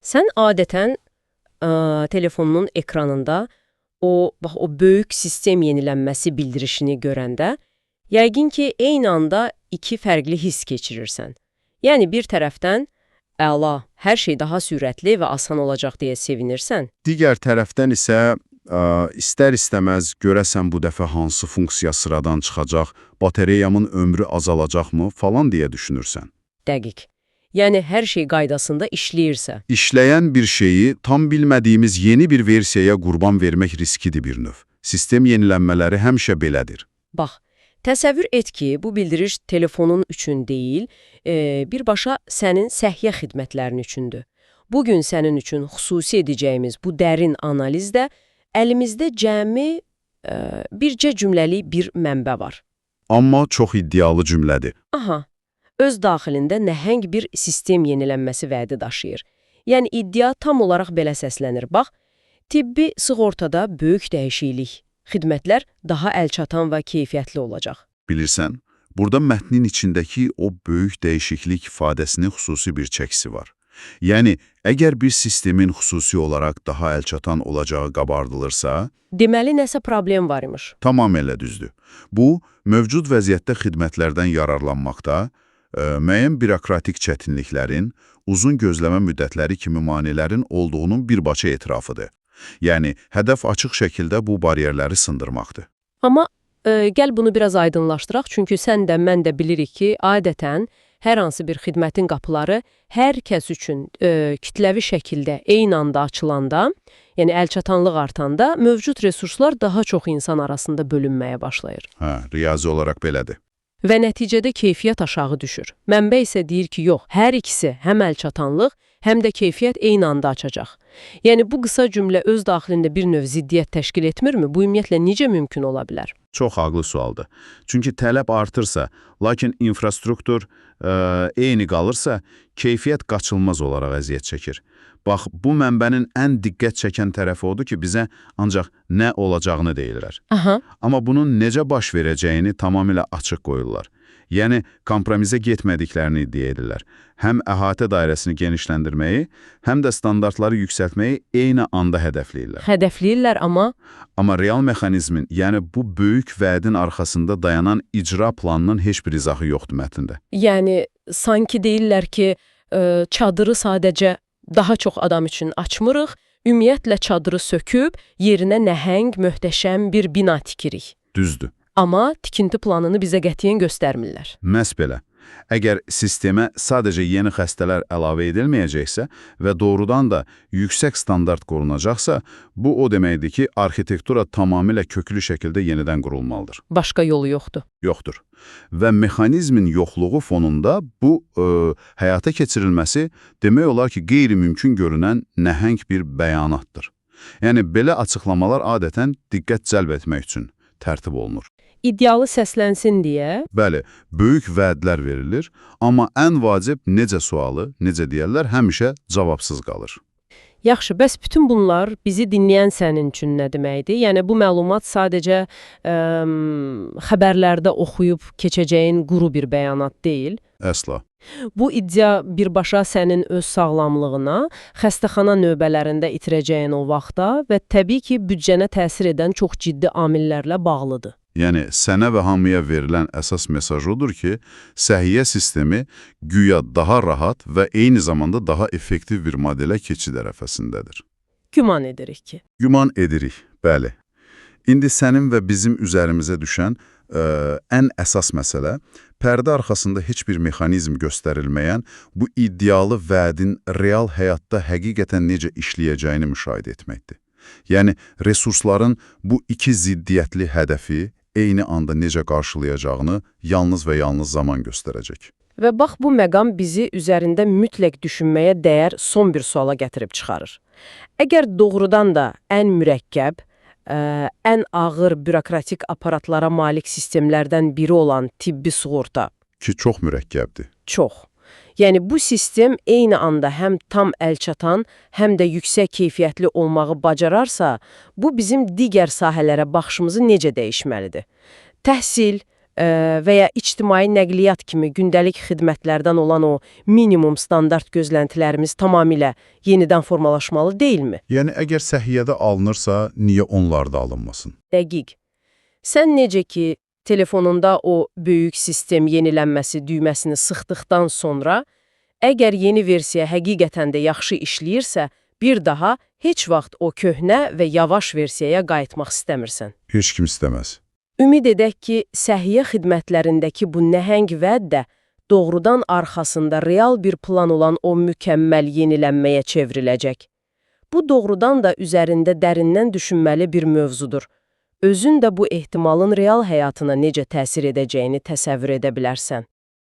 Sən adətən telefonunun ekranında o böyük sistem yenilənməsi bildirişini görəndə, yəqin ki, eyni anda iki fərqli hiss keçirirsən. Yəni, bir tərəfdən, əla, hər şey daha sürətli və asan olacaq deyə sevinirsən. Digər tərəfdən isə istər-istəməz görəsən bu dəfə hansı funksiya sıradan çıxacaq, bateriyamın ömrü azalacaqmı falan deyə düşünürsən. Dəqiq. Yəni, hər şey qaydasında işləyirsə. İşləyən bir şeyi tam bilmədiyimiz yeni bir versiyaya qurban vermək riskidir bir növ. Sistem yenilənmələri həmişə belədir. Bax, təsəvvür et ki, bu bildiriş telefonun üçün deyil, birbaşa sənin səhiyyə xidmətlərin üçündür. Bugün sənin üçün xüsusi edəcəyimiz bu dərin analizdə əlimizdə cəmi bircə cümləli bir mənbə var. Amma çox iddialı cümlədir. Aha. Öz daxilində nəhəng bir sistem yenilənməsi vədi daşıyır. Yəni, iddia tam olaraq belə səslənir. Bax, tibbi sığortada böyük dəyişiklik, xidmətlər daha əlçatan və keyfiyyətli olacaq. Bilirsən, burada mətnin içindəki o böyük dəyişiklik ifadəsinin xüsusi bir çəkisi var. Yəni, əgər bir sistemin xüsusi olaraq daha əlçatan olacağı qabardılırsa... Deməli, nəsə problem var imiş. Tamamilə düzdür. Bu, mövcud vəziyyətdə xidmətlərdən yararlanmaqda, müəyyən bürokratik çətinliklərin, uzun gözləmə müddətləri kimi maneələrin olduğunun birbaşa etirafıdır. Yəni, hədəf açıq şəkildə bu bariyerləri sındırmaqdır. Amma gəl bunu biraz aydınlaşdıraq, çünki sən də, mən də bilirik ki, adətən hər hansı bir xidmətin qapıları hər kəs üçün kütləvi şəkildə eyni anda açılanda, yəni əlçatanlıq artanda, mövcud resurslar daha çox insan arasında bölünməyə başlayır. Riyazi olaraq belədir. Və nəticədə keyfiyyət aşağı düşür. Mənbə isə deyir ki, yox, hər ikisi həm əlçatanlıq, həm də keyfiyyət eyni anda açacaq. Yəni, bu qısa cümlə öz daxilində bir növ ziddiyyət təşkil etmirmi? Bu ümumiyyətlə necə mümkün ola bilər? Çox haqlı sualdır. Çünki tələb artırsa, lakin infrastruktur eyni qalırsa, keyfiyyət qaçılmaz olaraq əziyyət çəkir. Bax, bu mənbənin ən diqqət çəkən tərəfi odur ki, bizə ancaq nə olacağını deyirlər. Aha. Amma bunun necə baş verəcəyini tamamilə açıq qoyurlar. Yəni, kompromizə getmədiklərini iddia edirlər. Həm əhatə dairəsini genişləndirməyi, həm də standartları yüksəltməyi eyni anda hədəfləyirlər. Hədəfləyirlər, amma... Amma real mexanizmin, yəni bu böyük vədin arxasında dayanan icra planının heç bir izahı yoxdur mətndə. Yəni, sanki deyirlər ki, çadırı sadəcə daha çox adam üçün açmırıq, ümumiyyətlə çadırı söküb, yerinə nəhəng, möhtəşəm bir bina tikirik. Düzdür. Amma tikinti planını bizə qətiyyən göstərmirlər. Məhz belə. Əgər sistemə sadəcə yeni xəstələr əlavə edilməyəcəksə və doğrudan da yüksək standart qorunacaqsa, bu o deməkdir ki, arxitektura tamamilə köklü şəkildə yenidən qurulmalıdır. Başqa yolu yoxdur. Yoxdur. Və mexanizmin yoxluğu fonunda bu həyata keçirilməsi demək olar ki, qeyri-mümkün görünən nəhəng bir bəyanatdır. Yəni, belə açıqlamalar adətən diqqət cəlb etmək üçün tərtib olunur. İdealı səslənsin deyə? Bəli, böyük vədlər verilir, amma ən vacib necə sualı, necə deyərlər, həmişə cavabsız qalır. Yaxşı, bəs bütün bunlar bizi dinləyən sənin üçün nə deməkdir? Yəni, bu məlumat sadəcə xəbərlərdə oxuyub keçəcəyin quru bir bəyanat deyil. Əsla. Bu iddia birbaşa sənin öz sağlamlığına, xəstəxana növbələrində itirəcəyin o vaxta və təbii ki, büdcənə təsir edən çox ciddi amillərlə bağlıdır. Yəni, sənə və hamıya verilən əsas mesaj odur ki, səhiyyə sistemi güya daha rahat və eyni zamanda daha effektiv bir modelə keçid ərəfəsindədir. Güman edirik ki. Güman edirik, bəli. İndi sənin və bizim üzərimizə düşən ən əsas məsələ, pərdə arxasında heç bir mexanizm göstərilməyən bu iddialı vədin real həyatda həqiqətən necə işləyəcəyini müşahidə etməkdir. Yəni, resursların bu iki ziddiyyətli hədəfi eyni anda necə qarşılayacağını yalnız və yalnız zaman göstərəcək. Və bax, bu məqam bizi üzərində mütləq düşünməyə dəyər son bir suala gətirib çıxarır. Əgər doğrudan da ən mürəkkəb, ən ağır bürokratik aparatlara malik sistemlərdən biri olan tibbi sığorta... Ki, çox mürəkkəbdir. Çox. Yəni, bu sistem eyni anda həm tam əlçatan, həm də yüksək keyfiyyətli olmağı bacararsa, bu bizim digər sahələrə baxışımızı necə dəyişməlidir? Təhsil, və ya ictimai nəqliyyat kimi gündəlik xidmətlərdən olan o minimum standart gözləntilərimiz tamamilə yenidən formalaşmalı deyilmi? Yəni, əgər səhiyyədə alınırsa, niyə onlar da alınmasın? Dəqiq. Sən necə ki, telefonunda o böyük sistem yenilənməsi düyməsini sıxdıqdan sonra, əgər yeni versiya həqiqətən də yaxşı işləyirsə, bir daha heç vaxt o köhnə və yavaş versiyaya qayıtmaq istəmirsən. Heç kim istəməz. Ümid edək ki, səhiyyə xidmətlərindəki bu nəhəng vəd də doğrudan arxasında real bir plan olan o mükəmməl yenilənməyə çevriləcək. Bu doğrudan da üzərində dərindən düşünməli bir mövzudur. Özün də bu ehtimalın real həyatına necə təsir edəcəyini təsəvvür edə bilərsən.